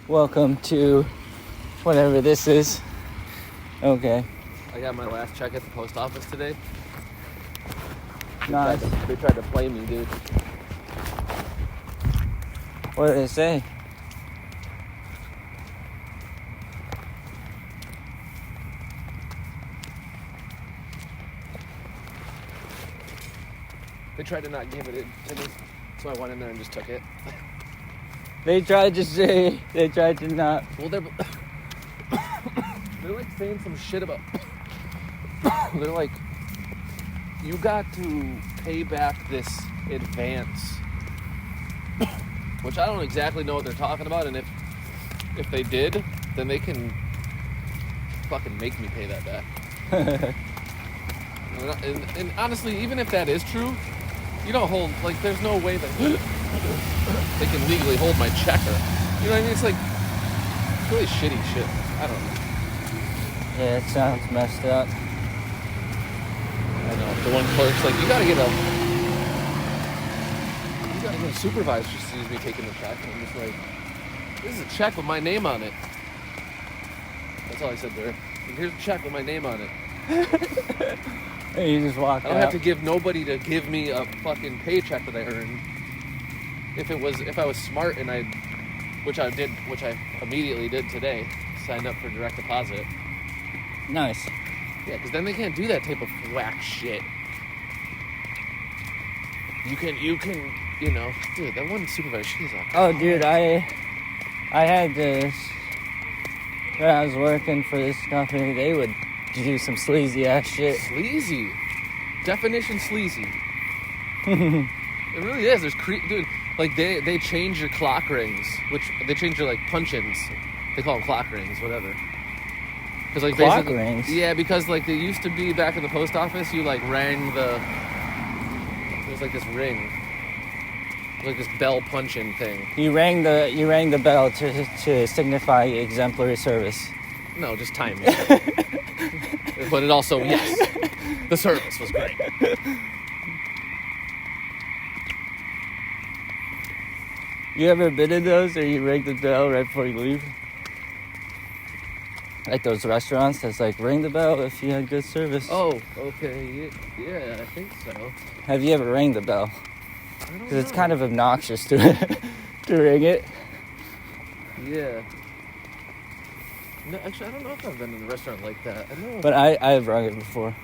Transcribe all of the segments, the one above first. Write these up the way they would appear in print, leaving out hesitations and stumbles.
Welcome to whatever this is. Okay. I got my last check at the post office today. Nice. They tried to play me, dude. What did they say? They tried to not give it to me, so I went in there and just took it. They tried to not. Well, they're like saying some shit about. They're like, you got to pay back this advance, which I don't exactly know what they're talking about, and if they did, then they can fucking make me pay that back. and honestly, even if that is true, you don't hold, like, there's no way that they can legally hold my checker. You know what I mean? It's like really shitty shit. I don't know. Yeah, it sounds messed up. I know. The one clerk's like, you gotta get a supervisor just sees me taking the check. And I'm just like, this is a check with my name on it. That's all I said there. Here's a check with my name on it. And you just walk out. I don't have to give nobody to give me a fucking paycheck that I earned. If I was smart and which I immediately did today, signed up for direct deposit. Nice. Yeah, because then they can't do that type of whack shit. You can, dude, that one supervisor, she's a... Oh, dude, I had this, when I was working for this company, they would do some sleazy ass shit. Sleazy. Definition sleazy. It really is. There's dude, like they change your clock rings, which they change your like punch-ins. They call them clock rings, whatever. Because like clock rings. Yeah, because like they used to be back in the post office, you like rang the. There's like this ring, like this bell punch-in thing. You rang the bell to signify exemplary service. No, just timing. But it also, yes, the service was great. You ever been in those, or you ring the bell right before you leave? Like those restaurants that's like, ring the bell if you had good service. Oh, okay, yeah, I think so. Have you ever rang the bell? I don't know. Because it's kind of obnoxious to ring it. Yeah. No, actually, I don't know if I've been in a restaurant like that. I know. But I've rung it before.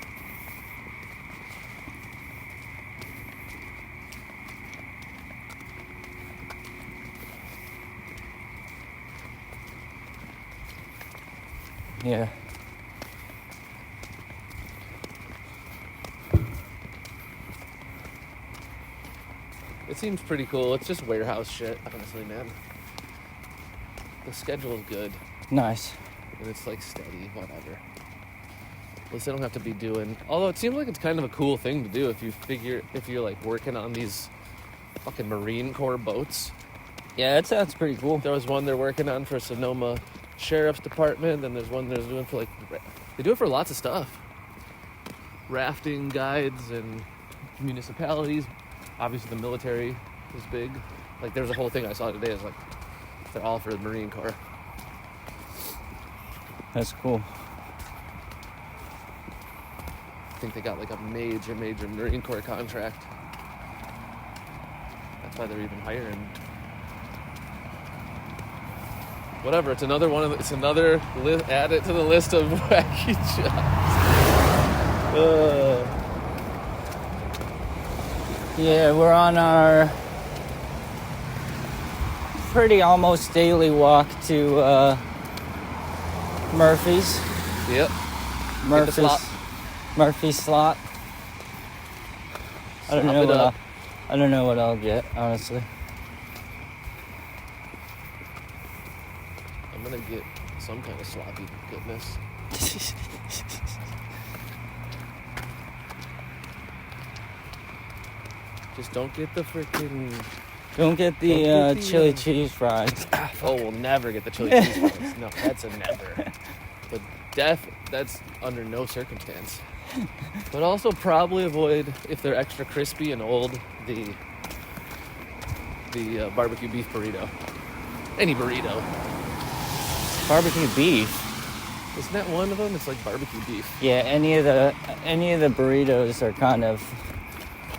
Yeah. It seems pretty cool. It's just warehouse shit, honestly, man. The schedule's good. Nice. And it's like steady, whatever. At least I don't have to be doing. Although it seems like it's kind of a cool thing to do if you're like working on these fucking Marine Corps boats. Yeah, that sounds pretty cool. There was one they're working on for Sonoma Sheriff's Department, and there's one they're doing for like, they do it for lots of stuff. Rafting guides and municipalities. Obviously the military is big. Like there's a whole thing I saw today. It's like they're all for the Marine Corps. That's cool. I think they got like a major Marine Corps contract. That's why they're even hiring. Whatever, it's another add it to the list of wacky jobs. Yeah, we're on our pretty almost daily walk to Murphy's. Yep. Murphy's Slop. I don't know what I'll get, honestly. I'm gonna get some kind of sloppy goodness. Just don't get the freaking... Don't get the chili cheese fries. Oh, we'll never get the chili cheese fries. No, that's a never. But that's under no circumstance. But also probably avoid, if they're extra crispy and old, the barbecue beef burrito. Any burrito. barbecue beef. Isn't that one of them? It's like barbecue beef. Yeah, any of the burritos are kind of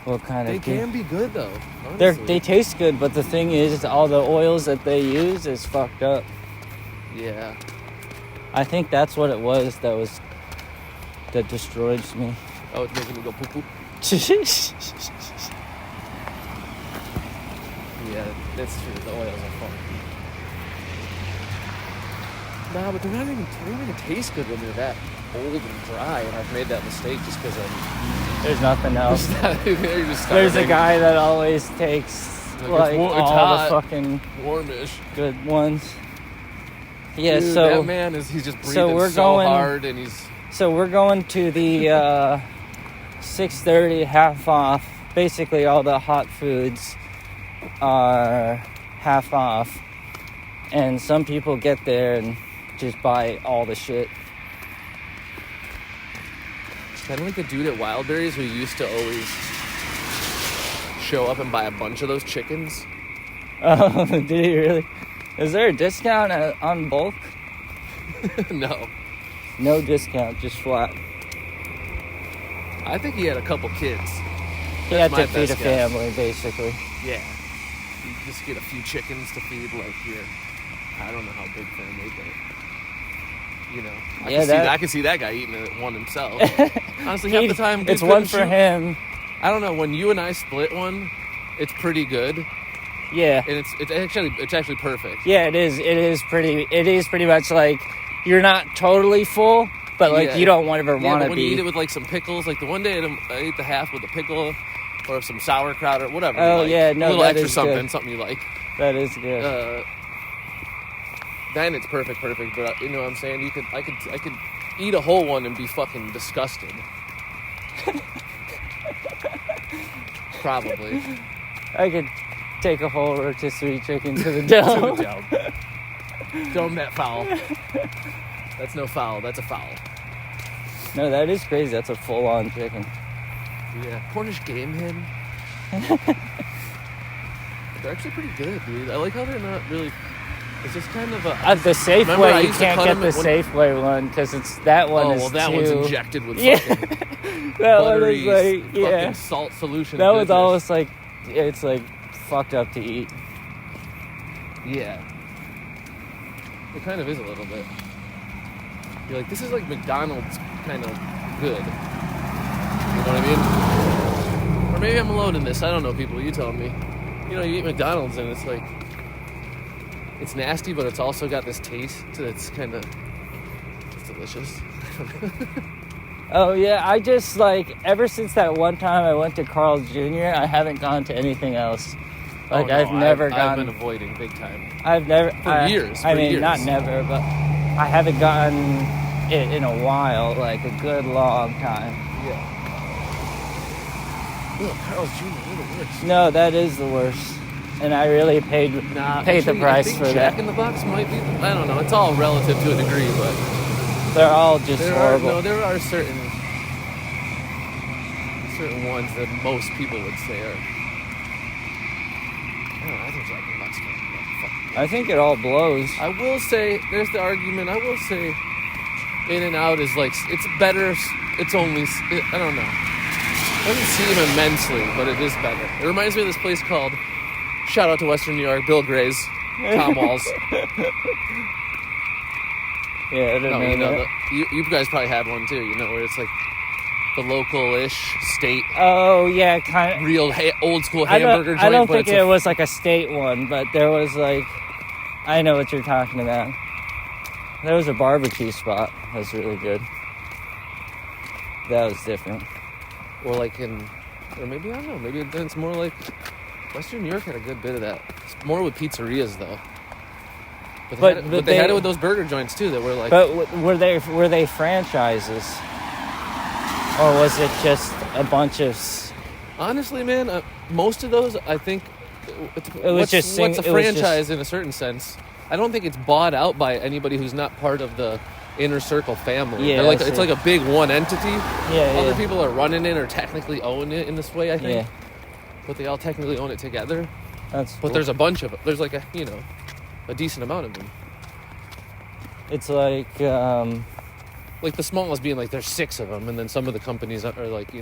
They can be good though. Honestly. They taste good, but the thing is, all the oils that they use is fucked up. Yeah. I think that's what it was that destroyed me. Oh, it's making me go poo poo. Yeah, that's true. The oils are fun. Nah, but they don't even taste good when they're that old and dry, and I've made that mistake just because There's nothing else. There's a guy that always takes like all the fucking warmish good ones. Yeah, dude, so that man he's just breathing hard, and he's. So we're going to the 6:30 half off. Basically, all the hot foods are half off, and some people get there and just buy all the shit. Kind of like the dude at Wildberries who used to always show up and buy a bunch of those chickens. Oh, did he really? Is there a discount on bulk? No. No discount, just flat. I think he had a couple kids. He had to feed a family, basically. Yeah. You just get a few chickens to feed, like, your... I don't know how big family, but... You know, I can see that guy eating one himself. Honestly, half the time, it's one for him. I don't know. When you and I split one, it's pretty good. Yeah, and it's actually perfect. Yeah, it is. It is pretty much like you're not totally full, but like you don't ever want to be. When you eat it with like some pickles, like the one day I ate the half with the pickle or some sauerkraut or whatever. Oh you like. yeah, no, a little that extra is something, good. Something you like. That is good. Then it's perfect. But you know what I'm saying? I could eat a whole one and be fucking disgusted. Probably. I could take a whole rotisserie chicken to the dome. Dome that foul. That's no foul. That's a foul. No, that is crazy. That's a full-on chicken. Yeah. Cornish game hen. They're actually pretty good, dude. I like how they're not really... It's just kind of a... the Safeway, you can't get the Safeway one because it's that one is that too... one's injected with fucking that buttery one is like, fucking salt solution. That was almost like... It's like fucked up to eat. Yeah. It kind of is a little bit. You're like, this is like McDonald's kind of good. You know what I mean? Or maybe I'm alone in this. I don't know, people. You tell me. You know, you eat McDonald's and it's like... It's nasty, but it's also got this taste that's kind of... It's delicious. Oh, yeah. I just, like, ever since that one time I went to Carl's Jr., I haven't gone to anything else. Like, I've never gone... I've been avoiding big time. I've never... For years. Not never, but I haven't gotten it in a while, like a good long time. Yeah. Ugh, Carl's Jr., they're the worst. No, that is the worst. And I really paid the price for that. Jack in the Box might be... I don't know. It's all relative to a degree, but... They're all just horrible. There are certain ones that most people would say are... I think Jack in the Box can't be that fucking good. I think it all blows. I will say... There's the argument. I will say... In-N-Out is like... It's better... It's only... I don't know. It doesn't seem immensely, but it is better. It reminds me of this place called... Shout out to Western New York, Bill Gray's, Tom Walls. Yeah, I don't know. You guys probably had one too, you know, where it's like the local-ish state. Oh, yeah, kind of. Real old school hamburger joint. I don't think it was like a state one, but there was like, I know what you're talking about. There was a barbecue spot that was really good. That was different. Or like or maybe, I don't know, maybe then it's more like... Western New York had a good bit of that. It's more with pizzerias, though. But they had it with those burger joints, too, that were like... But were they franchises? Or was it just a bunch of... Honestly, man, most of those, I think... What's a franchise in a certain sense? I don't think it's bought out by anybody who's not part of the inner circle family. Yeah, it's like a big one entity. Yeah, Other people are running it or technically own it in this way, I think. Yeah. But they all technically own it together. That's cool. But there's a bunch of it. There's like a decent amount of them. It's like Like the smallest being like there's 6 of them, and then some of the companies are like,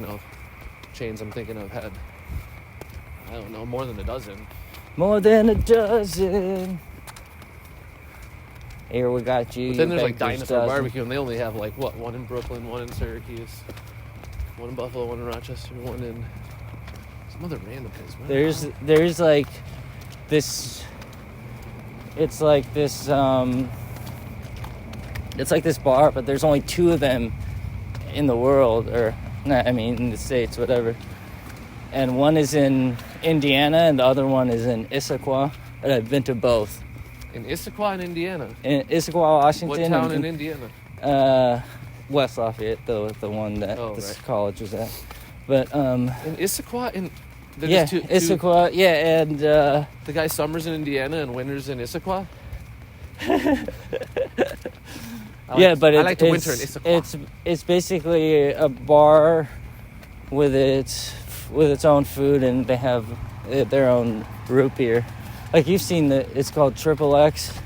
chains I'm thinking of had, I don't know, more than a dozen. more than a dozen. Here we got you. But then there's like baker's Dinosaur dozen. Barbecue, and they only have like what, one in Brooklyn, one in Syracuse, one in Buffalo, one in Rochester, one in some other random place. There's like this. It's like this. It's like this bar, but there's only 2 of them in the world, or in the States, whatever. And one is in Indiana, and the other one is in Issaquah. And I've been to both. In Issaquah, in Indiana. In Issaquah, Washington. What town in Indiana? West Lafayette, the one that this college was at. But in Issaquah, Issaquah, yeah, and the guy summers in Indiana and winters in Issaquah. But I like to winter in Issaquah. It's basically a bar with its own food, and they have their own root beer. Like you've seen it's called Triple X.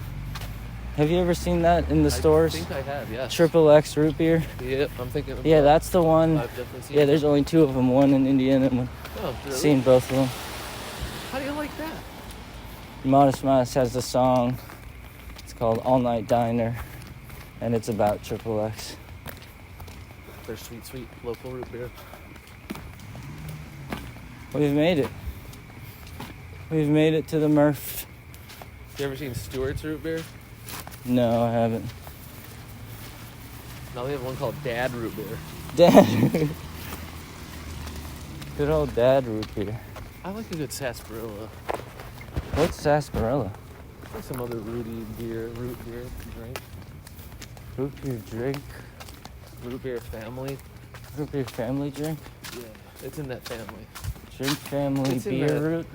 Have you ever seen that in the stores? I think I have, yes. Triple X root beer. Yep, I'm thinking of that. That's the one. I've definitely seen there's only 2 of them. One in Indiana and one. Oh, really? Seen both of them. How do you like that? Modest Mouse has a song. It's called All Night Diner, and it's about Triple X. Their sweet, sweet local root beer. We've made it. We've made it to the Murph. You ever seen Stewart's root beer? No, I haven't. Now they have one called Dad root beer. Dad. Good old Dad root beer. I like a good sarsaparilla. What's sarsaparilla? Like some other root beer drink. Root beer drink? Root beer family. Root beer family drink? Yeah, it's in that family. Drink family It's beer root?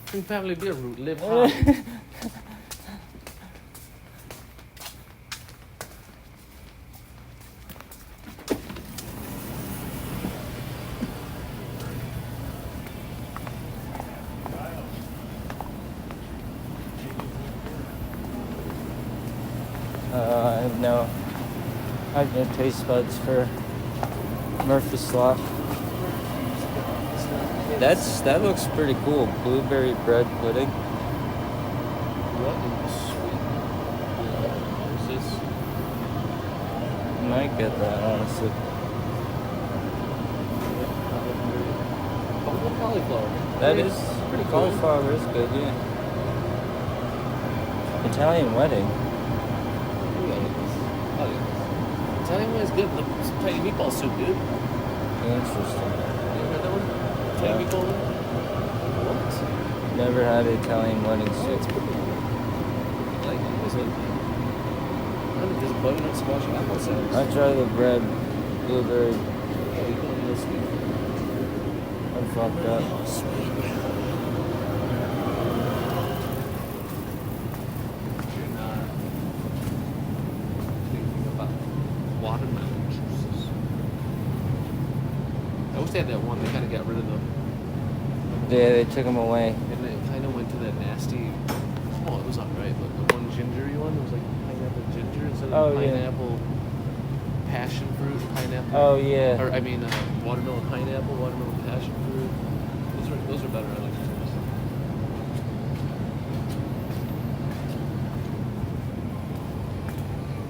Drink family beer root. Live high. I have no taste buds for Murphy Slop. That looks pretty cool. Blueberry bread pudding. What in the sweet is this? Might get that, honestly. Buffalo cauliflower. That is pretty cool. Cauliflower is good, yeah. Italian wedding. Italian one is good. The Italian meatball soup, dude. Interesting. You ever had that one? Italian meatball one? What? Never had Italian wedding soup. It's pretty good. Like, is it? I don't know, there's butternut squash and apple sauce. I try the bread, blueberry. Oh, you put a little sweet. I'm fucked up. Sweet. You're not thinking about watermelon juices. I wish they had that one. They kind of got rid of them. Yeah, they took them away. And it kind of went to that nasty. Well, it was alright, but the one gingery one, it was like pineapple ginger instead of pineapple passion fruit, pineapple. Oh yeah. Or watermelon pineapple, watermelon passion fruit. Those are better. I like those.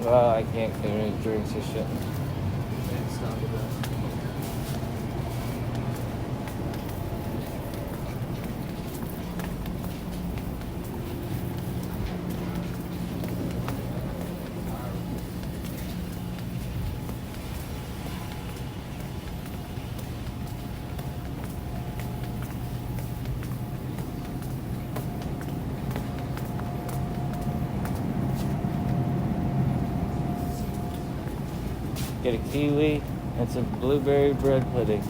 Well, I can't get any drinks or shit. And stop with that. Get a kiwi and some blueberry bread pudding.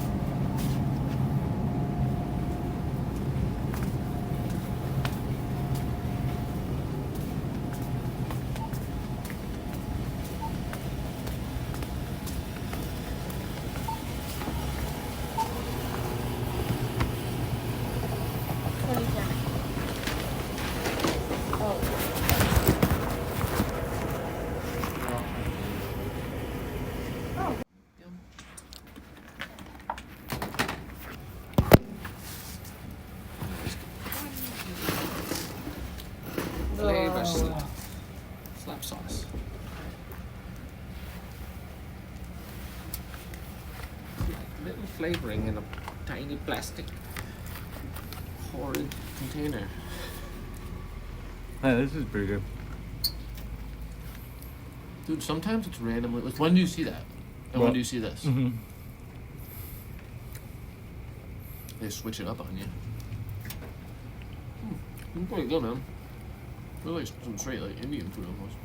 Slap sauce. Little flavoring in a tiny plastic horrid container. Yeah, this is pretty good. Dude, sometimes it's randomly. Like, when do you see that? And when do you see this? Mm-hmm. They switch it up on you. It's pretty good, man. It's like some straight like Indian food almost.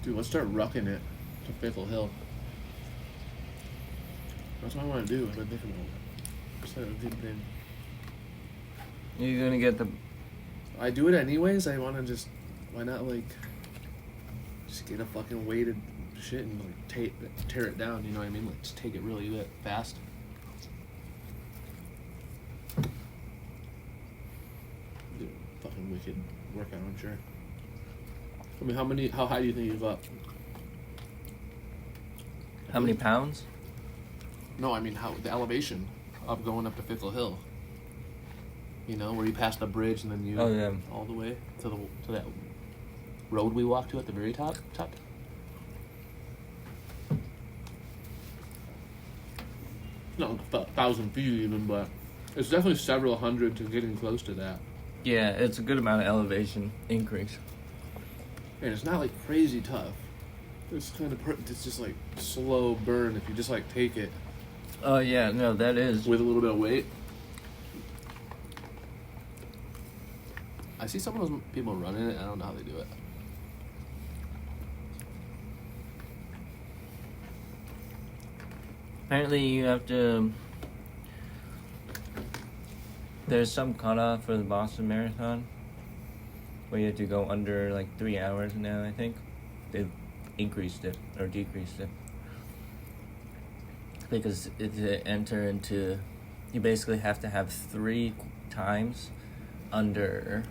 Dude, let's start rucking it to Fickle Hill. That's what I want to do. I've been thinking about it. It's not a good thing. You're gonna get the. I do it anyways. I want to just. Why not, like. Just get a fucking weighted shit and, like, tear it down, you know what I mean? Like, just take it really fast. Dude, fucking wicked workout, I'm sure. I mean, how high do you think you go up? How many pounds? No, I mean, the elevation of going up to Fickle Hill. You know, where you pass the bridge and then you all the way to that road we walked to at the very top. Not like 1,000 feet even, but it's definitely several hundred to getting close to that. Yeah, it's a good amount of elevation increase. And it's not like crazy tough. It's kind of it's just like slow burn if you just like take it. Oh yeah, no, that is with a little bit of weight. I see some of those people running it. I don't know how they do it. Apparently, you have to. There's some cutoff for the Boston Marathon where you have to go under like 3 hours now, I think. They've increased it or decreased it. Because to enter into. You basically have to have 3 times under.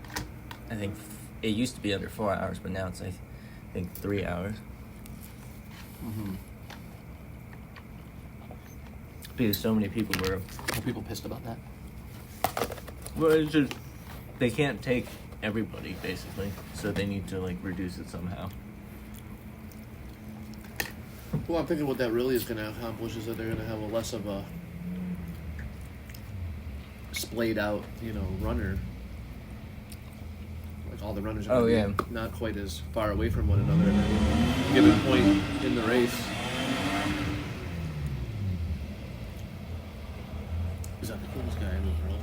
I think it used to be under 4 hours, but now it's, I think, 3 hours. Mm-hmm. Because so many people were. Are people pissed about that? Well, it's just they can't take everybody basically, so they need to like reduce it somehow. Well, I'm thinking what that really is going to accomplish is that they're going to have a less of a splayed out, runner. Like all the runners are going to be not quite as far away from one another at any given point in the race. He's not the coolest guy in the world.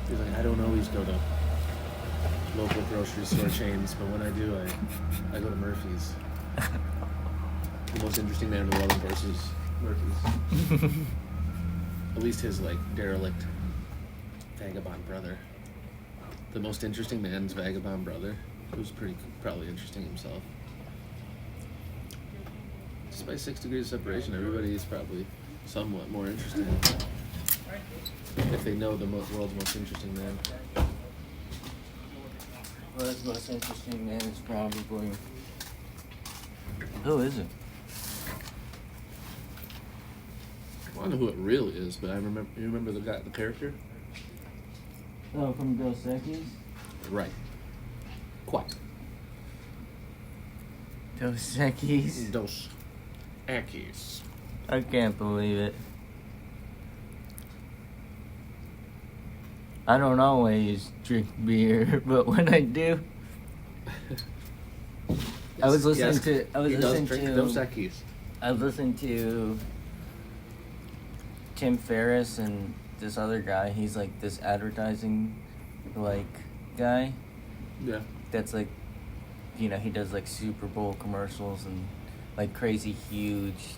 He's like, I don't always go to local grocery store chains, but when I do, I go to Murphy's. The most interesting man in the world, of course, is Murphy's. At least his, derelict vagabond brother. The most interesting man's vagabond brother, who's probably interesting himself. Just by 6 degrees of separation, everybody is probably somewhat more interesting. If they know the world's most interesting man. World's most interesting man is probably... Who is it? Well, I know who it really is, but you remember the character? Oh, from Dos Equis? Right. Quite. Dos Equis? Dos Equis. I can't believe it. I don't always drink beer, but when I do, I was listening to Dos Equis. I was listening to Tim Ferriss and this other guy. He's like this advertising guy. Yeah. That's he does Super Bowl commercials and crazy huge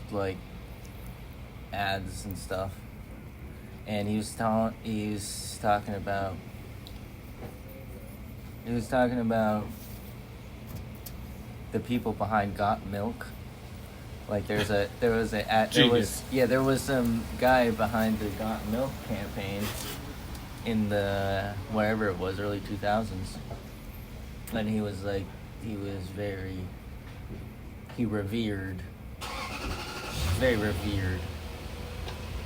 ads and stuff. And he was talking about the people behind Got Milk, Like there was Genius. there was some guy behind the Got Milk campaign in the wherever it was, early 2000s, and he was very revered.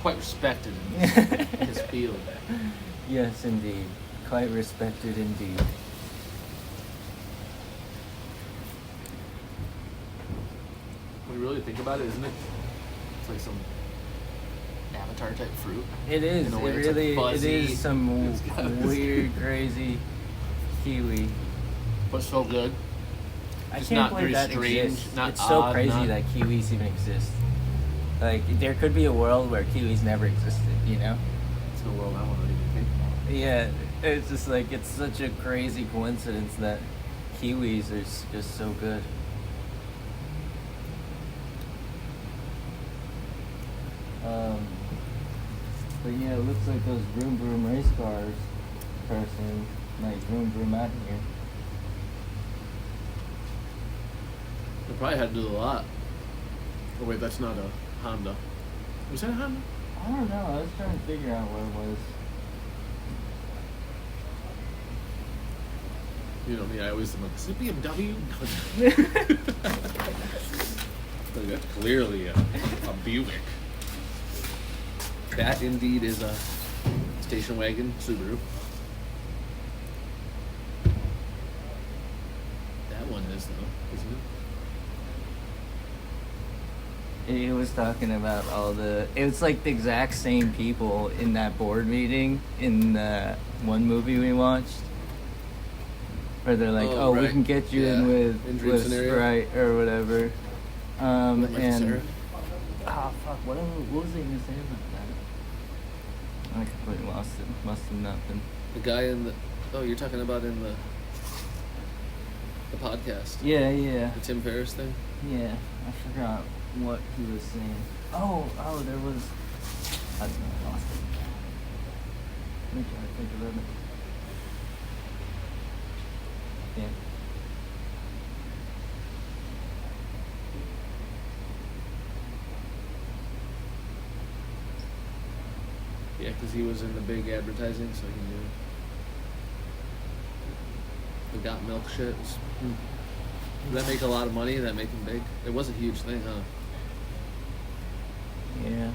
Quite respected in his field. Yes, indeed, quite respected indeed. When you really think about it, isn't it? It's like some Avatar type fruit. It is. In a It way, it's, like, really fuzzy. it is some It's got this- weird, crazy kiwi. But so good. I It's can't not believe very that strange, exists. not It's so odd, crazy not- that kiwis even exist. Like there could be a world where kiwis never existed. You know? It's no world I want to even think about. Yeah. It's just like it's such a crazy coincidence that kiwis are just so good. But yeah, it looks like those vroom vroom race cars person like vroom vroom out here. They probably had to do a lot. Oh wait, that's not a Honda. Was that a Honda? I don't know. I was trying to figure out what it was. You know me, I always think, is it BMW? Like, that's clearly a Buick. That indeed is a station wagon Subaru. That one is though, isn't it? He was talking about it was like the exact same people in that board meeting in the one movie we watched. Where they're like, Oh, we right. can get you in Yeah. with Injury scenario. Sprite or whatever. Like And Sarah? fuck, what was I gonna say about that? I completely lost it. Must have nothing. The guy in the you're talking about in the podcast. Yeah. The Tim Ferriss thing? Yeah, I forgot what he was saying. Oh, there was. I don't know, I lost it. Let me try to think about it. Yeah. Yeah, because he was in the big advertising, so he knew. The Got Milk shit. Did that make a lot of money? Did that make him big? It was a huge thing, huh? Yeah.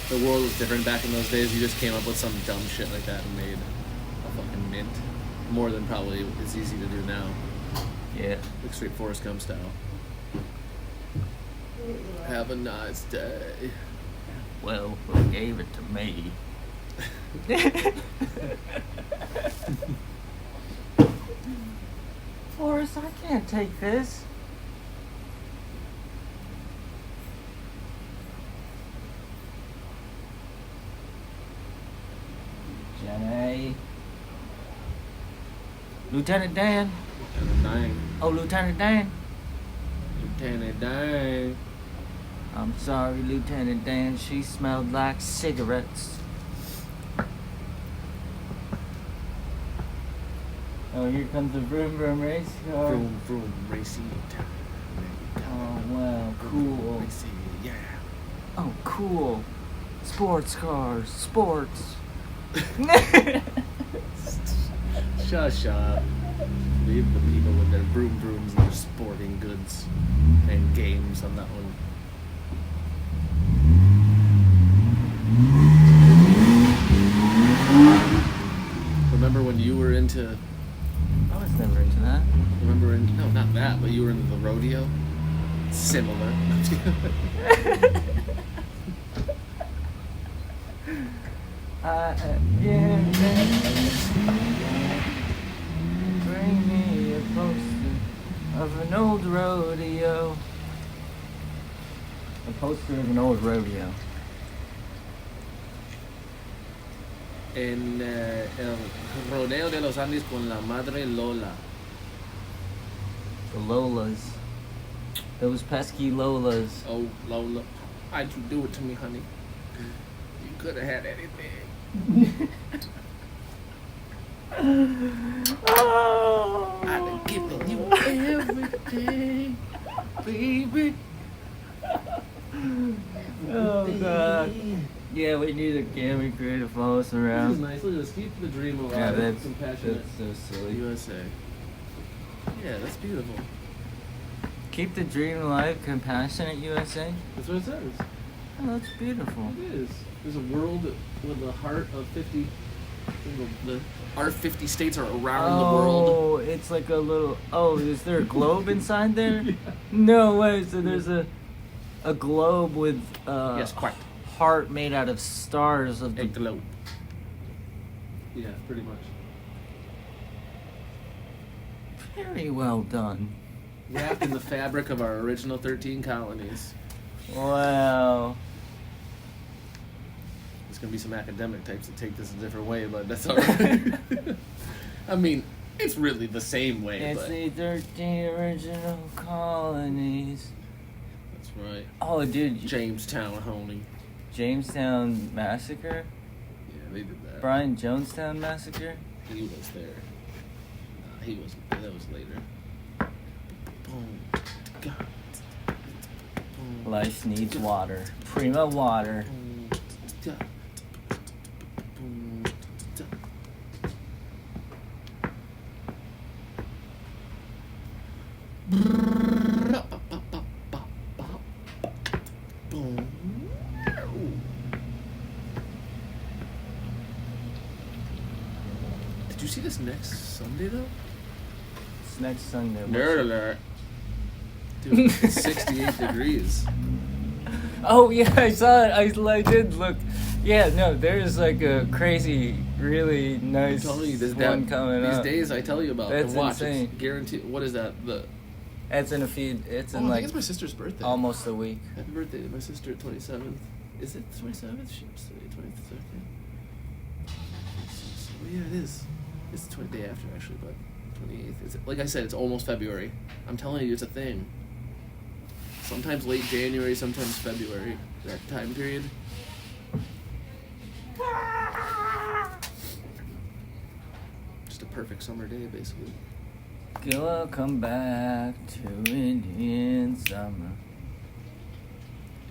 The world was different back in those days. You just came up with some dumb shit like that and made a fucking mint. More than probably is easy to do now. Yeah. Like straight Forrest Gump style. Have a nice day. Well, who gave it to me? Forrest, I can't take this. Jenny. Lieutenant Dan. Lieutenant Dan. Oh, Lieutenant Dan. Lieutenant Dan. I'm sorry, Lieutenant Dan. She smelled like cigarettes. Oh, here comes the vroom vroom race car. Vroom vroom racing time. Oh, wow, cool. Racing, yeah. Oh, cool. Sports cars. Sports. Shush up. Leave the people with their vroom vrooms and their sporting goods and games on that one. Remember when you were into... I was never into that. No, not that, but you were into the rodeo? Similar. Yeah, bring me a poster of an old rodeo. A poster of an old rodeo. En el rodeo de los Andes con la madre Lola. The Lolas. Those pesky Lolas. Oh, Lola, why'd you do it to me, honey? You could have had anything. Oh. I'd have Hey, baby. Oh god. Yeah, we need a camera crew to follow us This is around. nice. Look at this. Keep the dream alive. Yeah, that's compassionate. so silly. USA. Yeah, that's beautiful. Keep the dream alive, compassionate USA. That's what it says. Oh, that's beautiful. It is. There's a world with the heart of 50. Our 50 states are around the world. Oh, it's like a little. Oh, is there a globe inside there? Yeah. No way. So there's a globe with Yes, quite. heart made out of stars of A the. globe. Yeah, pretty much. Very well done. Wrapped in the fabric of our original 13 colonies. Wow. There's gonna be some academic types that take this a different way, but that's alright. I mean, it's really the same way, It's but the 13 original colonies. that's right. Oh, dude. Jamestown, honey. Jamestown Massacre? Yeah, they did that. Brian Jonestown Massacre? He was there. Nah, he wasn't. That was later. Boom. God. Boom. Life needs water. Prima water. Boom. God. Boom. Boom. Did you see this next Sunday though? It's next Sunday. Nerd alert. Dude, it's 68 degrees. Oh yeah, I saw it. I did look. Yeah, no, there's like a crazy, really I'm nice telling you, this one coming these up. days I tell you about. That's and watch, insane. It's guaranteed. What is that? It's in a feed. It's I in think like it's my sister's birthday. almost a week. Happy birthday to my sister at 27th. Is it 27th? She's 22nd. Yeah, it is. It's the day after actually, but 28th. It's, like I said, it's almost February. I'm telling you, it's a thing. Sometimes late January, sometimes February. That time period. Just a perfect summer day, basically. Gonna come back to Indian summer.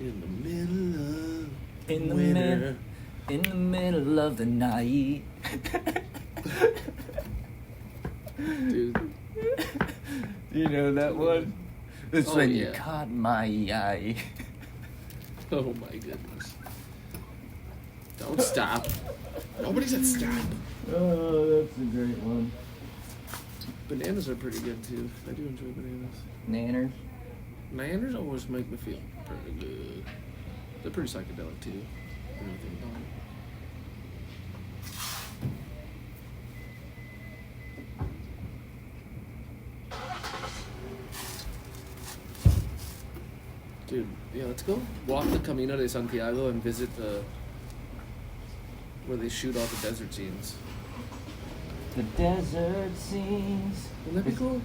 In the middle of In the winter. In the middle of the night. Dude. You know that one? It's Oh, when you yeah. caught my eye. Oh my goodness. Don't stop. Nobody said stop. Oh, that's a great one. Bananas are pretty good too. I do enjoy bananas. Nanners. Bananas always make me feel pretty good. They're pretty psychedelic too. When you think about it. Dude, yeah, let's go walk the Camino de Santiago and visit the where they shoot all the desert scenes. The desert scenes. Wouldn't that be cool?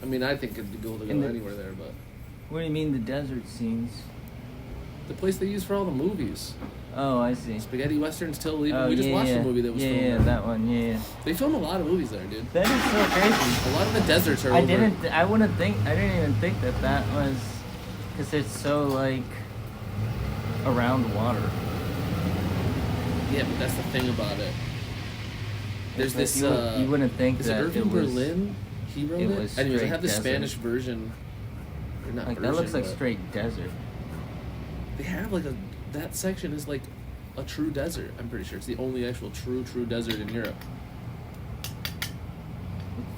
I mean, I think it'd be cool to go In the- anywhere there, but What do you mean the desert scenes? the place they use for all the movies. Oh, I see. Spaghetti westerns till leaving. Oh, We just yeah, watched yeah. the movie that was yeah, filmed yeah, there. that one, yeah. They film a lot of movies there, dude. That is so crazy. A lot of the deserts are I over. didn't. I wouldn't think. I didn't even think that was, because it's so like around water. Yeah, but that's the thing about it. There's It's this. like you wouldn't think Is it that Irving it was Berlin? He wrote it it. was Anyways, I straight have the desert. Spanish version. Or not like version, that looks like but straight desert. They have like that section is like a true desert. I'm pretty sure it's the only actual true desert in Europe. It's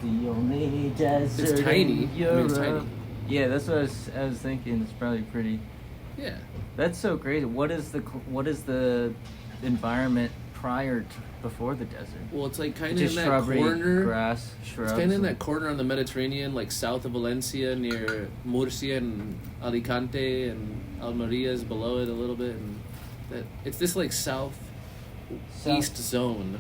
the only desert. It's tiny. I in mean, Europe. it's tiny. Yeah, that's what I was thinking. It's probably pretty. Yeah. That's so crazy. What is the environment prior to before the desert? Well, it's like kind of Just in that shrubbery, corner. grass, shrubs. It's kind of in and- that corner on the Mediterranean, like south of Valencia, near Murcia and Alicante, and Almeria is below it a little bit, and that it's this like south east zone,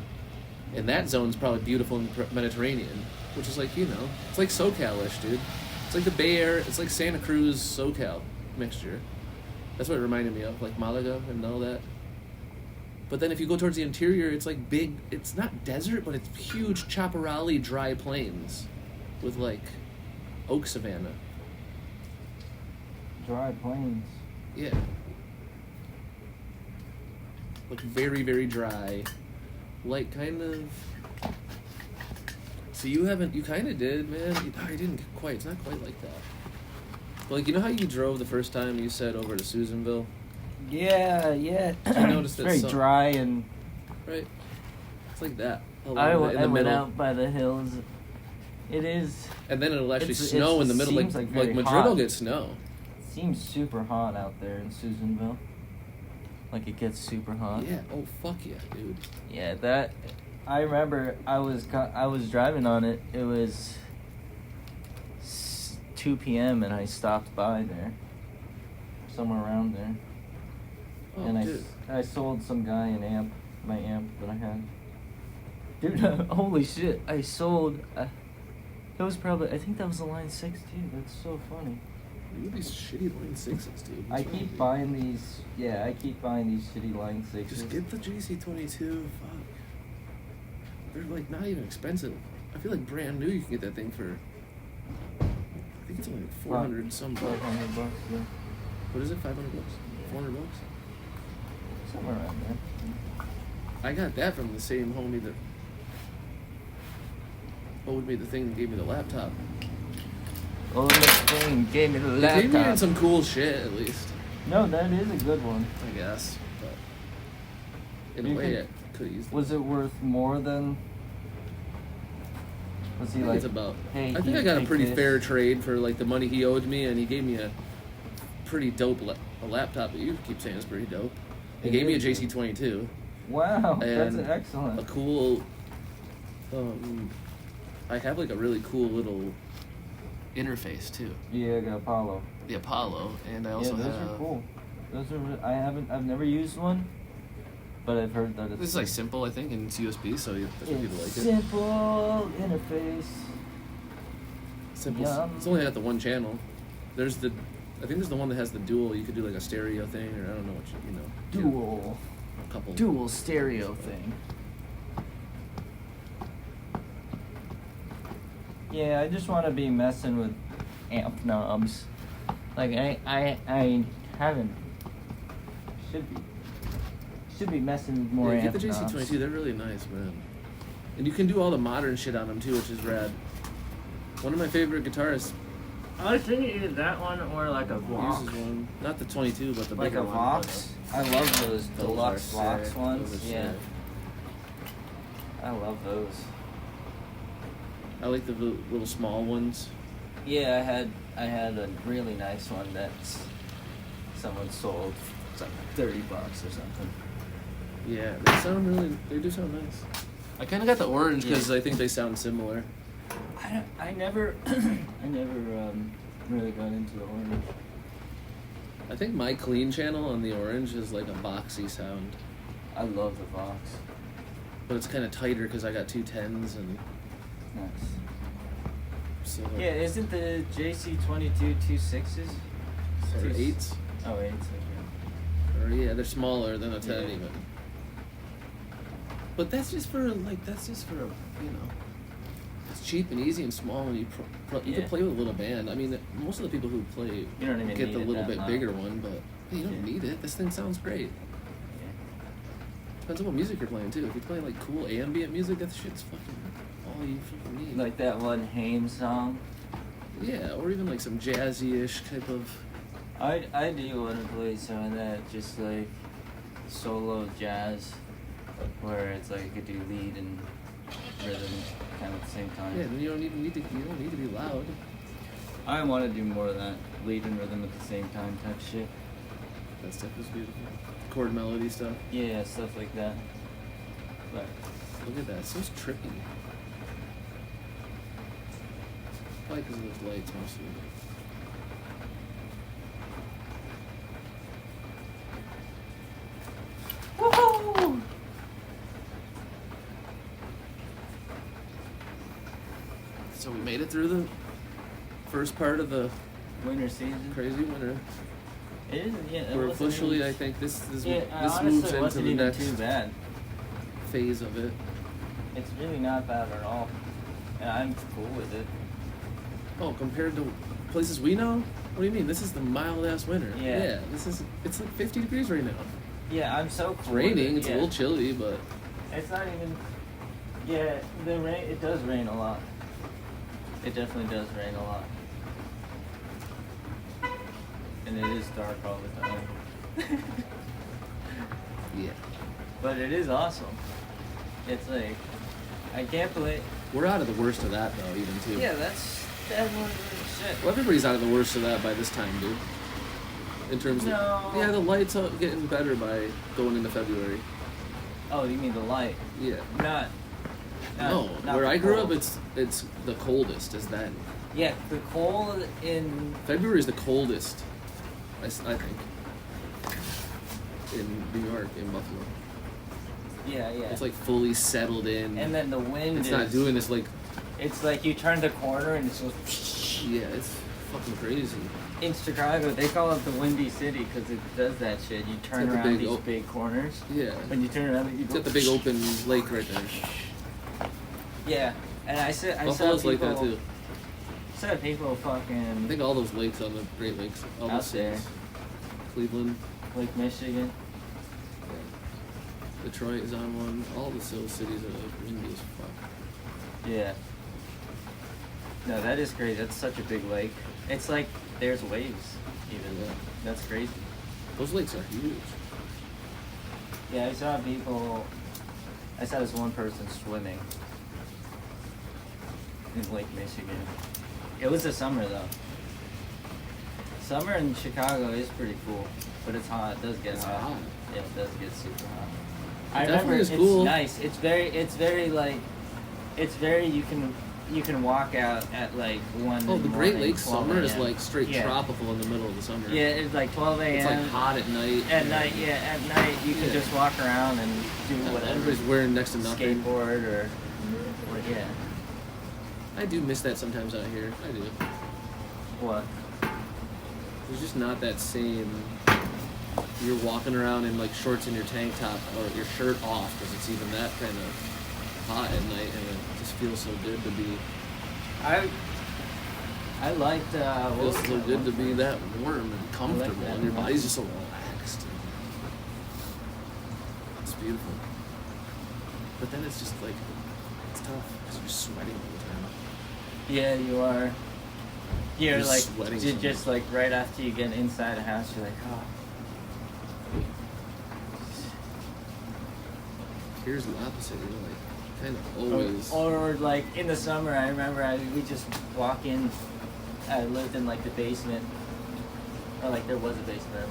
and that zone's probably beautiful in the Mediterranean, which is like it's like SoCal-ish, dude. It's like the Bay Area. It's like Santa Cruz SoCal mixture. That's what it reminded me of, like Malaga and all that. But then if you go towards the interior, it's like big, it's not desert, but it's huge chaparral dry plains with like oak savanna. Dry plains. Yeah. Like very, very dry. Like kind of. So you kind of did, man. I didn't quite. It's not quite like that. Like, you know how you drove the first time you said over to Susanville? Yeah. Did you notice that very dry and. Right. It's like that. I went out by the hills. It is. And then it'll actually snow in the middle. Like Madrid will get snow. It seems super hot out there in Susanville. Like it gets super hot. Yeah. Oh fuck yeah, dude. Yeah, that. I remember I was driving on it. It was 2 p.m. and I stopped by there. Somewhere around there. Oh, and dude. I sold some guy my amp that I had. Dude, holy shit! I sold. It was probably. I think that was a Line 6 too. That's so funny. Look at these shitty Line 6s, dude. I keep buying these. Yeah, I keep buying these shitty Line 6s. Just get the JC22. Fuck. They're like not even expensive. I feel like brand new you can get that thing for. I think it's only like 400 some bucks. $500, yeah. What is it? 500 bucks? 400 bucks? Somewhere around there. I got that from the same homie that owed me the thing that gave me the laptop. Oh, this thing gave me the laptop. They gave me some cool shit, at least. No, that is a good one. I guess. But in a way, I could have used it. Was it worth more than... Was he I think like... it's about... Hey, I think I got a pretty fair trade for like the money he owed me, and he gave me a pretty dope a laptop that you keep saying is pretty dope. He gave me a JC22. Wow, that's and excellent. A cool... I have like a really cool little interface too. Yeah, I got Apollo. The Apollo, and I also those have... are cool. Those are... I've never used one, but I've heard that it's... This is like simple, I think, and it's USB, so that's what people like it. Simple interface. Simple. Yum. It's only got the one channel. I think there's the one that has the dual. You could do like a stereo thing, or I don't know what you know. Dual. A couple. Dual stereo thing. Yeah, I just want to be messing with amp knobs. Like I haven't. Should be messing with more amp knobs. Get the JC22. They're really nice, man. And you can do all the modern shit on them too, which is rad. One of my favorite guitarists. I was thinking either that one or like a Vox. Uses one. Not the 22, but the like bigger a Vox. one. I love those deluxe are Vox sick. ones. Those are Yeah. sick. I love those. I like the little small ones. Yeah, I had a really nice one that someone sold. It's like $30 or something. Yeah, they do sound nice. I kind of got the orange because I think they sound similar. I never really got into the orange. I think my clean channel on the orange is like a boxy sound. I love the Vox. But it's kind of tighter because I got two 10s and... Nice. So Yeah, isn't the JC22 2.6s? or 8s. Oh, 8s, okay. Or yeah, they're smaller than a 10 Yeah. even. But that's just for it's cheap and easy and small, and you can play with a little band. I mean, most of the people who play You don't even get need the it little that bit loud. bigger one, but you don't need it. This thing sounds great. Yeah. Depends on what music you're playing too. If you're playing like cool ambient music, that shit's fucking all you fucking need. Like that one Haim song. Yeah, or even like some jazzy-ish type of... I do want to play some of that, just like solo jazz, where it's like you could do lead and rhythm kind of at the same time. Yeah, then you don't need to be loud. I want to do more of that lead and rhythm at the same time type shit. That stuff is beautiful. Chord melody stuff. Yeah, stuff like that. But Look at that, it's so trippy. Probably because of those lights mostly. woohoo! So we made it through the first part of the Winter season. crazy winter. It is. Yeah. it We're wasn't officially, even- I think, this Yeah, moves honestly, it into wasn't the even next too bad. phase of it. It's really not bad at all, and I'm cool with it. Oh, compared to places we know? What do you mean? This is the mild ass winter. Yeah. It's like 50 degrees right now. Yeah, I'm so It's cool. raining. with It's it, a little chilly, but It's not even. Yeah, the rain. It does rain a lot. It definitely does rain a lot. And it is dark all the time. yeah. But it is awesome. It's like, I can't believe. We're out of the worst of that though, even too. Yeah, that's one shit. Well, everybody's out of the worst of that by this time, dude. In terms No. of the lights are getting better by going into February. Oh, you mean the light? Yeah. Not No, not where the I grew cold. up, it's the coldest is then. Yeah, the cold in. February is the coldest, I think, in New York, in Buffalo. Yeah. It's like fully settled in. And then the wind it's is. not doing this like. It's like you turn the corner and it's just. Yeah, it's fucking crazy. In Chicago, they call it the Windy City because it does that shit. You turn got the around big these big corners. Yeah. When you turn around, you It's go. got the big open lake right there. Yeah, and I saw Buffalo's people. like that too. Saw people I fucking think all those lakes on the Great Lakes, all Out those cities. Cleveland, Lake Michigan. Detroit is on one. All the cities are like windy as fuck. Yeah. No, that is crazy. That's such a big lake. It's like there's waves. Even Yeah. that's crazy. Those lakes are huge. Yeah, I saw people. I saw this one person swimming in Lake Michigan. It was the summer though. Summer in Chicago is pretty cool, but it's hot. It does get It's hot. hot. Yeah, it does get super hot. It I definitely remember is it's cool. nice. It's very like, it's very you can walk out at like 1. Oh, in the the Great morning, Lakes 12 summer is a.m. like straight Yeah. tropical in the middle of the summer. Yeah, it's like 12 a.m. It's like hot at night. At night, yeah, at night you can Yeah. just walk around and do whatever. Everybody's wearing next to nothing. Skateboard or yeah. I do miss that sometimes out here. I do. What? There's just not that same. You're walking around in like shorts and your tank top or your shirt off because it's even that kind of hot at night, and it just feels so good to be. I liked. It What feels was so that good one to be place? that warm and comfortable, that and your one. body's just so relaxed. It's beautiful. But then it's just like it's tough because you're sweating all the time. Yeah, you are. You're You're like sweating you're so just like right after you get inside a house, you're like, oh. Here's the opposite. You're like kind of always. Or like in the summer, I remember we just walk in. I lived in like the basement, or like there was a basement,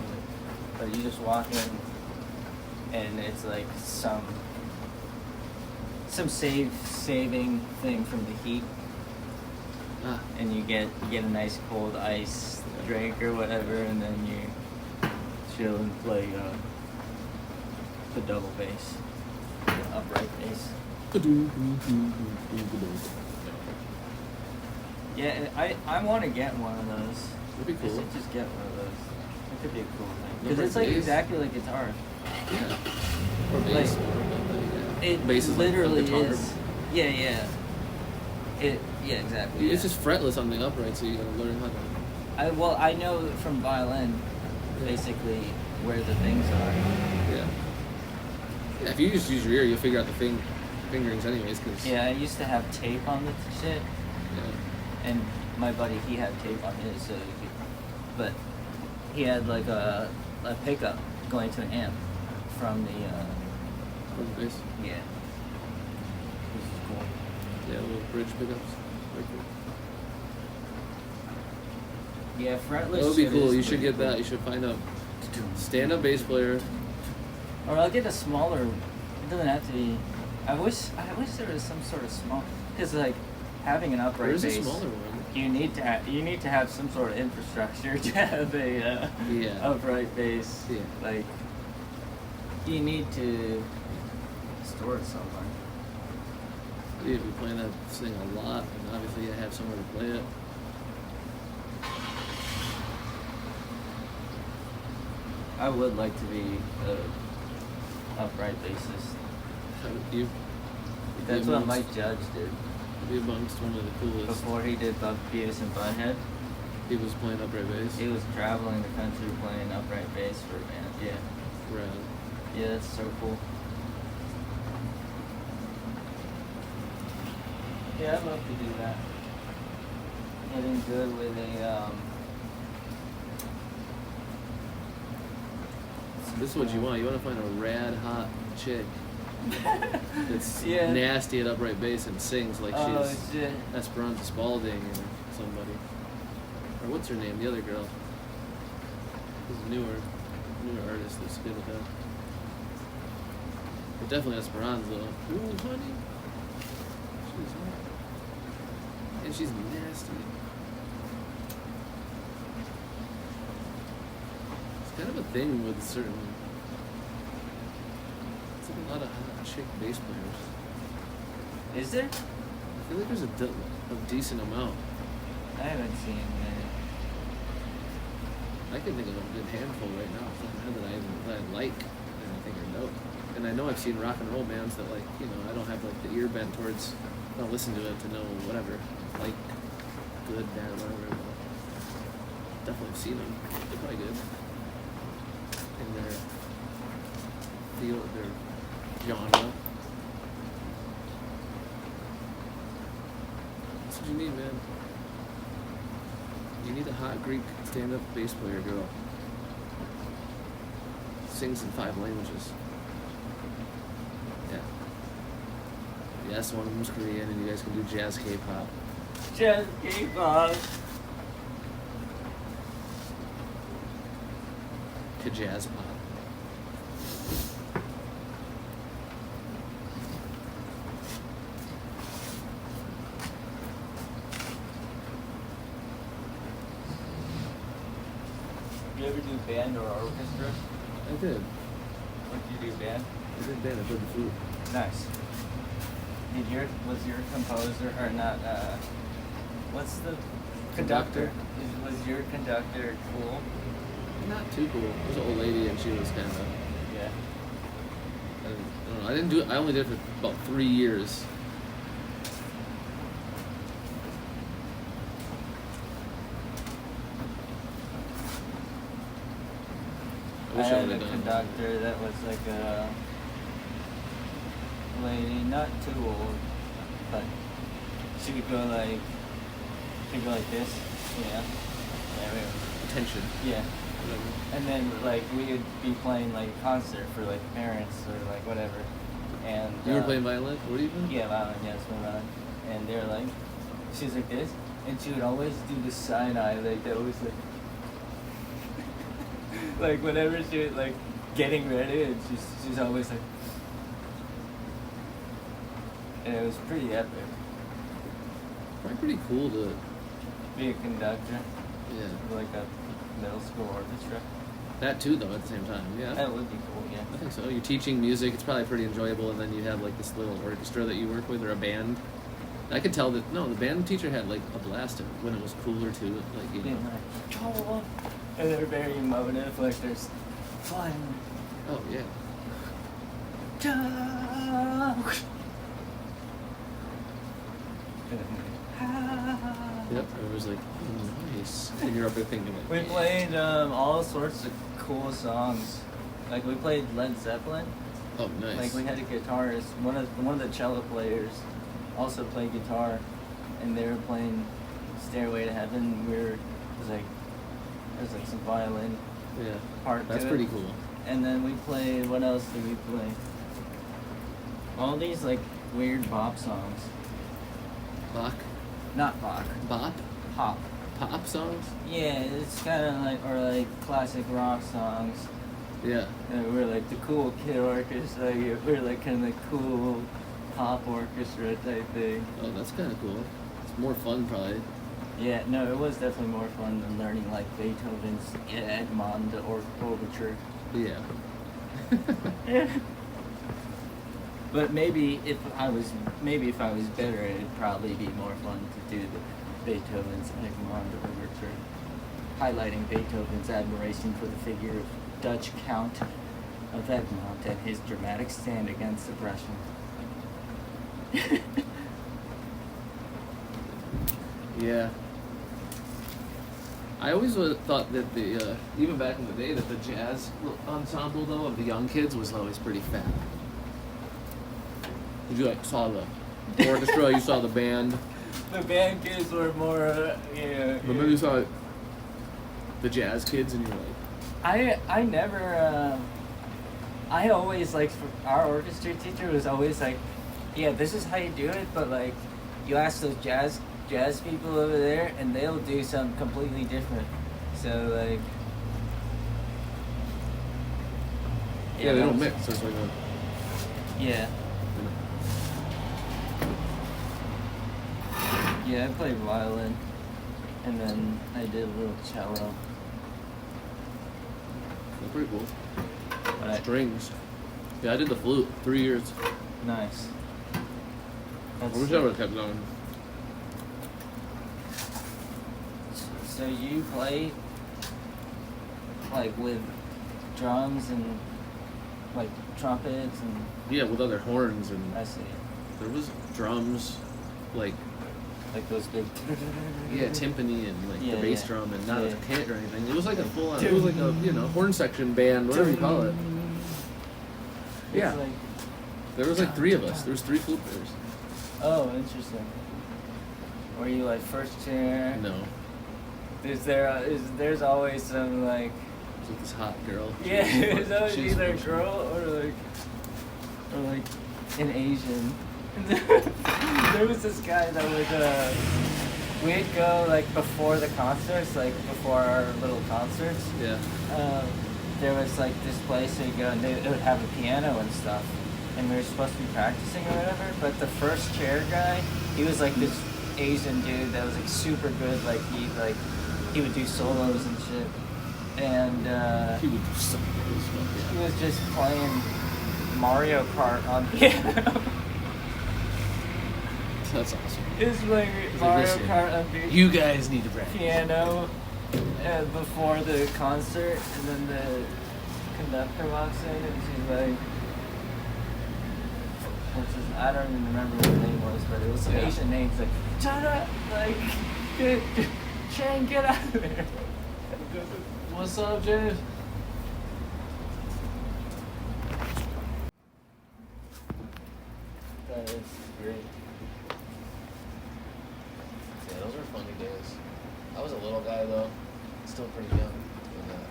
but you just walk in, and it's like some saving thing from the heat, Ah, and you get a nice cold ice drink or whatever, and then you chill and play the double bass, the upright bass. Yeah, and I want to get one of those. that'd be I cool. should just get one of those. It could be a cool thing. Because Upright it's like bass? exactly like guitar. Yeah. Or bass. It Bass is like a literally guitar. is. Yeah. Yeah, exactly. It's yeah. just fretless on the upright, so you gotta learn how to. I know from violin, basically where the things are. Yeah. Yeah. If you just use your ear, you'll figure out the fingerings anyways. Cause Yeah, I used to have tape on the shit, yeah. and my buddy he had tape on his, so but he had like a pickup going to an amp from the Or bass. yeah. Which is cool. Yeah, little bridge pickups. Very cool. Yeah, fretless. That would be shit cool. is You should pretty get cool. that. You should find a stand-up bass player. Or I'll get a smaller. It doesn't have to be. I wish there was some sort of small. Because like having an upright There is a bass, smaller one. you need to have some sort of infrastructure to have a Yeah. upright bass. Yeah. Like you need to store it somewhere. You'd be playing that thing a lot, and obviously you have somewhere to play it. I would like to be a upright bassist. How would you? That's what amongst- Mike Judge did. Be amongst one of the coolest. Before he did Beavis and Butthead, He was playing upright bass. he was traveling the country playing upright bass for a band. Yeah. Rad. Yeah, that's so cool. Yeah, I'd love to do that. Getting good with a, This is what you want. You want to find a rad hot chick that's Yeah. nasty at upright bass and sings like oh she's shit. Esperanza Spalding or somebody. Or what's her name? The other girl. Who's a newer artist that's good with that. But definitely Esperanza. Ooh, honey. She's hot. And she's nasty. It's kind of a thing with certain. It's like a lot of hot chick bass players. Is there? I feel like there's a decent amount. I haven't seen that. I can think of a good handful right now off the top of my head that I like and I think are dope. And I know I've seen rock and roll bands that like, you know, I don't have like the ear bent towards, I don't listen to it to know whatever, like good, bad, whatever. But definitely seen them. They're probably good. In their field, their genre. That's what you need, man. You need a hot Greek stand-up bass player girl. Sings in 5 languages. Yeah. Yes, one of them's Korean, and you guys can do jazz K-pop. Jazz K-pop. Jazz pop. You ever do band or orchestra? I did. What did you do, band? I did band. I played the flute. Nice. Was your composer, or not, what's the conductor? Was your conductor cool? Not too cool. It was an old lady, and she was kind of. Yeah. I don't know. I didn't do it. I only did it for about 3 years. I had a conductor that was like a lady, not too old, but she would go like, this, yeah. Attention. Yeah. Whatever. And then like we would be playing like a concert for like parents or like whatever. And You were playing violin? What were you playing? yeah, violin, yes, violin. And they're like, she's like this, and she would always do the side eye, like that was like, like whenever she was like getting ready, and she's always like, and it was pretty epic. Probably pretty cool to. Be a conductor, Yeah. like a middle school orchestra. That too, though, at the same time. Yeah. That would be cool, yeah. I think so. You're teaching music. It's probably pretty enjoyable, and then you have like this little orchestra that you work with, or a band. I could tell that the band teacher had like a blast when it was cooler too. Like you know. Being like, "Oh," and they're very emotive, like there's flying. Oh yeah. Yep. It was like, oh, nice. And you're up there thinking like. We played all sorts of cool songs. Like we played Led Zeppelin. Oh, nice. Like we had a guitarist. One of the cello players also played guitar, and they were playing Stairway to Heaven. There's like some violin Yeah. part. That's to pretty it. cool. And then we played. What else did we play? All these like weird bop songs. Bach. Not Bach. Bop. Pop. Pop songs. Yeah, it's kind of like, or like classic rock songs. Yeah. And we're like the cool kid orchestra. Like, we're like kind of the cool pop orchestra type thing. Oh, that's kind of cool. It's more fun, probably. Yeah, no, it was definitely more fun than learning like Beethoven's Edmond or Overture. Yeah. But maybe if I was better, it'd probably be more fun to do the Beethoven's Egmont Overture, highlighting Beethoven's admiration for the figure of Dutch Count of Egmont and his dramatic stand against oppression. Yeah. I always thought that the even back in the day that the jazz ensemble though of the young kids was always pretty fat. You like saw the orchestra, you saw the band. The band kids were more, yeah. But then you saw the jazz kids, and you're like, I never. I always like our orchestra teacher was always like, yeah, this is how you do it, but like, you ask those jazz people over there, and they'll do something completely different. So like, yeah, they don't mix. That's like yeah. Yeah, I played violin, and then I did a little cello. That's pretty cool. But Strings. Yeah, I did the flute 3 years. Nice. I wish I would have kept going. So you play like with drums and like trumpets and. Yeah, with other horns and. I see. There was drums, like those big. Yeah, timpani and like Yeah, the bass yeah. drum and not Yeah. a kit or anything. It was like a full on. It was like a horn section band, whatever you call it. Yeah. It's like, There was like 3 of us. There was 3 flute players. oh, interesting. Were you like first chair? No. There's always some like. It was like this hot girl. Yeah, there's always She's either a first. girl or like an Asian. There was this guy that would we'd go like before the concerts, like before our little concerts. Yeah. There was like this place where you go and it would have a piano and stuff, and we were supposed to be practicing or whatever. But the first chair guy, he was like this Asian dude that was like super good. He would do solos and shit, and He would do something. he was just playing Mario Kart on piano. That's awesome. It was like like, Mario "Listen, Kart on You guys need to practice. piano before the concert, and then the conductor walks in and she's like, I don't even remember what her name was, but it was some Yeah. Asian name. It's like, shut up, like, Shane, get out of there. What's up, James? That is great. Yeah, those were funny days. I was a little guy though, still pretty young when that.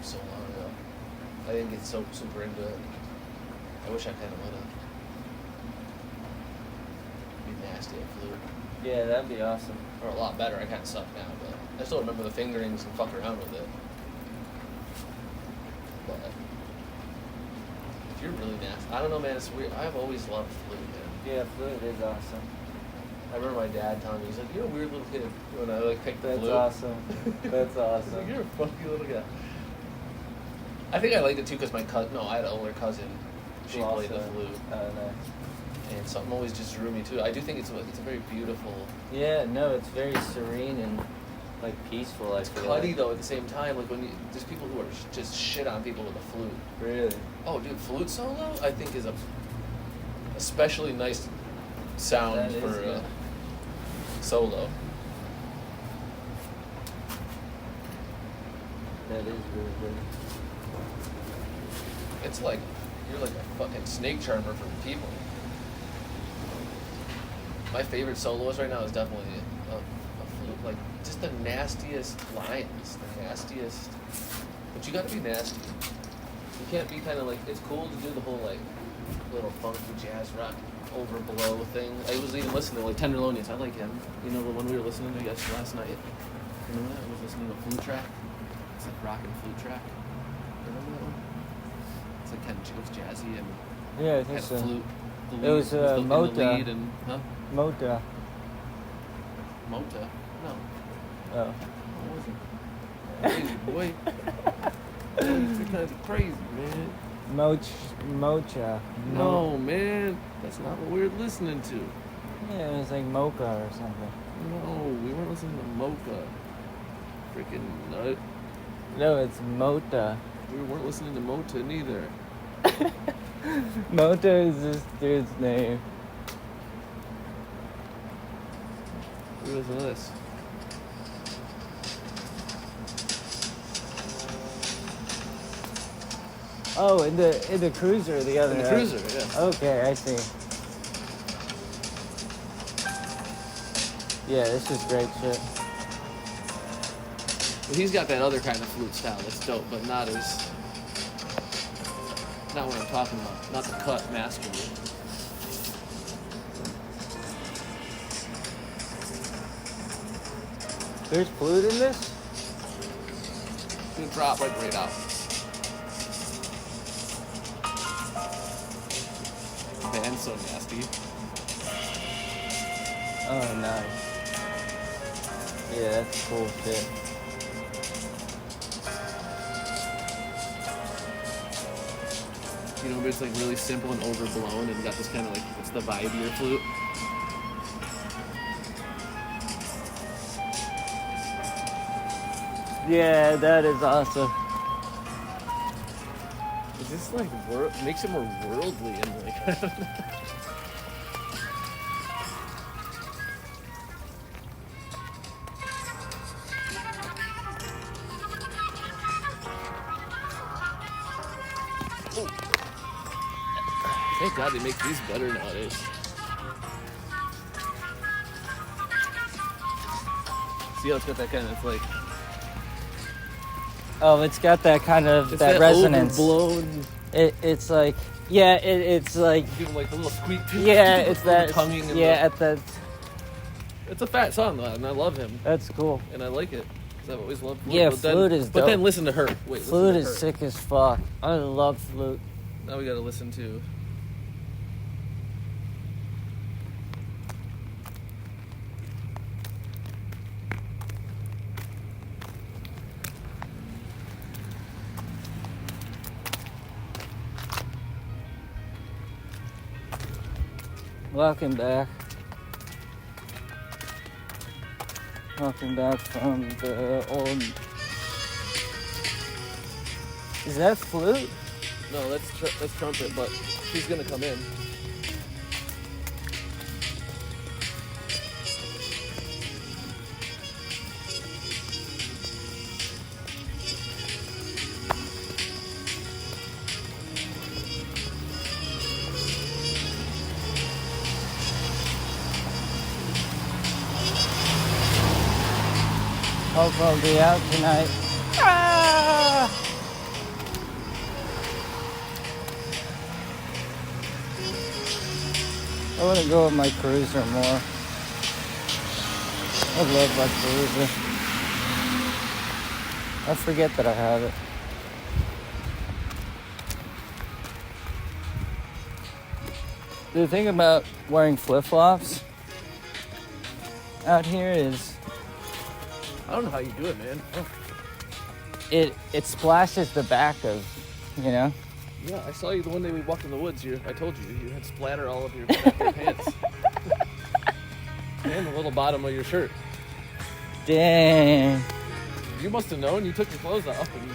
So long ago. I didn't get so super into it. I wish I kind of would have. Be nasty at flute. Yeah, that'd be awesome. Or a lot better. I kind of suck now, but I still remember the fingerings and fuck around with it. But if you're really nasty, I don't know, man. It's weird. I've always loved flute, man. Yeah, flute is awesome. I remember my dad telling me, he's like, "You're a weird little kid." When I like picked the That's flute. awesome. That's He's awesome. like, "You're a funky little guy." I think I liked it too because my cousin. No, I had an older cousin. She Who played the also- flute, Oh, nice. and something always just drew me to it. I do think it's a very beautiful. Yeah, no, it's very serene and like peaceful. It's cutty though at the same time. Like when there's people who are just shit on people with a flute. Really? Oh, dude, flute solo I think is a especially nice sound That is for good. solo. That is really good. It's like you're like a fucking snake charmer for people. My favorite soloist right now is definitely a flute. Like just the nastiest lines, the nastiest. But you got to be nasty. You can't be kind of like. It's cool to do the whole like little funky jazz rock overblow thing. I was even listening to like Tenderlonious. I like him. You know the one we were listening to last night. Remember that? I was listening to a flute track. It's like rock and flute track. Remember that one? It's like kind of it was jazzy and Yeah, I had think a so. flute. The It was, in the Mota. lead and huh? Mota. Mota? No, Oh. it wasn't. Crazy boy. You're kind of crazy, man. Mocha. No, man, that's not what we were listening to. Yeah, it was like mocha or something. No, we weren't listening to Mocha. Freaking nut. No, it's Mota. We weren't listening to Mota neither. Mota is this dude's name. Listen to this. Oh, in the cruiser, the other. In the cruiser, yeah. Okay, I see. Yeah, this is great shit. But he's got that other kind of flute style that's dope, but not what I'm talking about. Not the cut masculine. There's flute in this? It's gonna drop like right out. Band's so nasty. Oh, nice. Yeah, that's cool shit. You know, but it's like really simple and overblown and got this kind of like, it's the vibier flute. Yeah, that is awesome. It's just like, makes it more worldly and like, I don't know. Thank God they make these better nowadays. See how it's got that kind of like. Oh, it's got that kind of It's that resonance. Overblown. It's like, yeah, it's like, Even like the little squeak. yeah, it's that. Tonguing and yeah, at that. It's a fat song though, and I love him, That's cool. and I like it because I've always loved flute. Yeah, but flute then, is But dope. then listen to her. Wait, Flute listen to is her. sick as fuck. I love flute. Now we gotta listen to. Welcome back. Welcome back from the old. Is that flute? No, that's trumpet, but she's gonna come in. Hope I'll be out tonight. Ah! I want to go with my cruiser more. I love my cruiser. I forget that I have it. The thing about wearing flip-flops out here is I don't know how you do it, man. it splashes the back of, you know? Yeah, I saw you the one day we walked in the woods. I told you had splatter all over your back of your pants. And the little bottom of your shirt. Dang. You must have known. You took your clothes off and